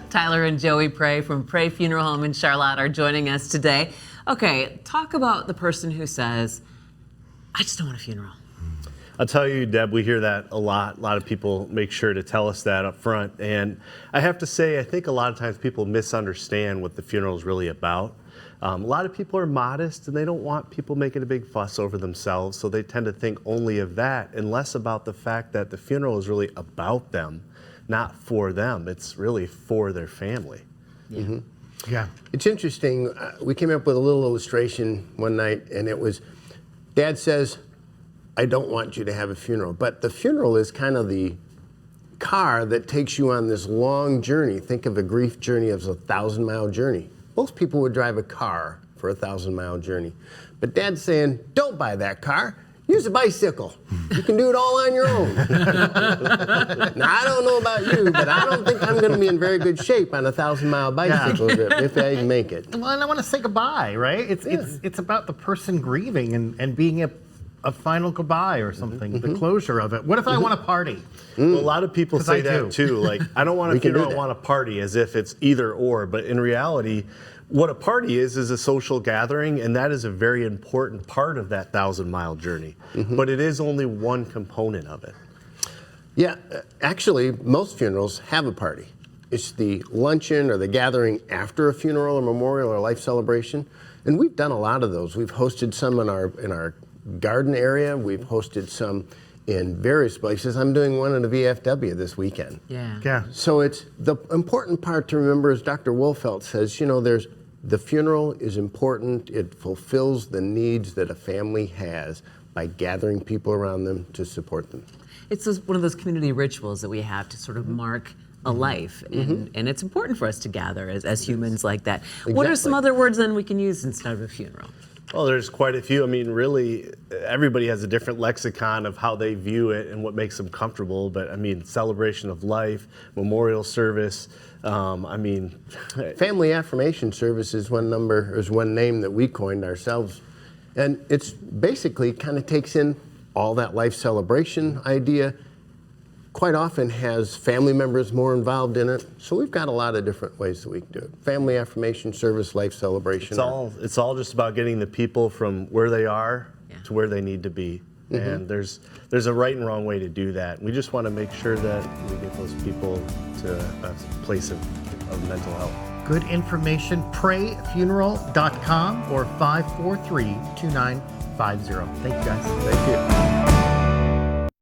Tyler and Joey Prey from Prey Funeral Home in Charlotte are joining us today. Okay, talk about the person who says, I just don't want a funeral. I'll tell you, Deb, we hear that a lot. A lot of people make sure to tell us that up front. And I have to say, I think a lot of times people misunderstand what the funeral is really about. A lot of people are modest and they don't want people making a big fuss over themselves, so they tend to think only of that and less about the fact that the funeral is really about them, not for them. It's really for their family. Yeah. Mm-hmm. Yeah. It's interesting. We came up with a little illustration one night, and it was, Dad says, I don't want you to have a funeral. But the funeral is kind of the car that takes you on this long journey. Think of a grief journey as a 1,000-mile journey. Most people would drive a car for a 1,000-mile journey. But Dad's saying, don't buy that car. Use a bicycle. You can do it all on your own. Now, I don't know about you, but I don't think I'm going to be in very good shape on a 1,000-mile bicycle trip if I even make it. Well, and I want to say goodbye, right? It's about the person grieving and being a final goodbye or something, the closure of it. What if I want a party? Well, a lot of people say that too. Like, I don't want a funeral, I want a party, as if it's either or. But in reality, what a party is a social gathering, and that is a very important part of that 1,000-mile journey. But it is only one component of it. Yeah, actually, most funerals have a party. It's the luncheon or the gathering after a funeral or memorial or life celebration. And we've done a lot of those. We've hosted some in our garden area. We've hosted some in various places. I'm doing one in the VFW this weekend. Yeah. So it's the important part to remember, as Dr. Wolfelt says, the funeral is important. It fulfills the needs that a family has by gathering people around them to support them. It's one of those community rituals that we have to sort of mark a life, and it's important for us to gather as humans like that. Exactly. What are some other words then we can use instead of a funeral? Well, there's quite a few. I mean, really, everybody has a different lexicon of how they view it and what makes them comfortable. But I mean, celebration of life, memorial service. Family affirmation service is one name that we coined ourselves, and it's basically kind of takes in all that life celebration idea. Quite often has family members more involved in it. So we've got a lot of different ways that we can do it. Family affirmation service, life celebration. It's all just about getting the people from where they are to where they need to be. And there's a right and wrong way to do that. We just want to make sure that we get those people to a place of mental health. Good information, prayfuneral.com or 543-2950. Thank you, guys. Thank you.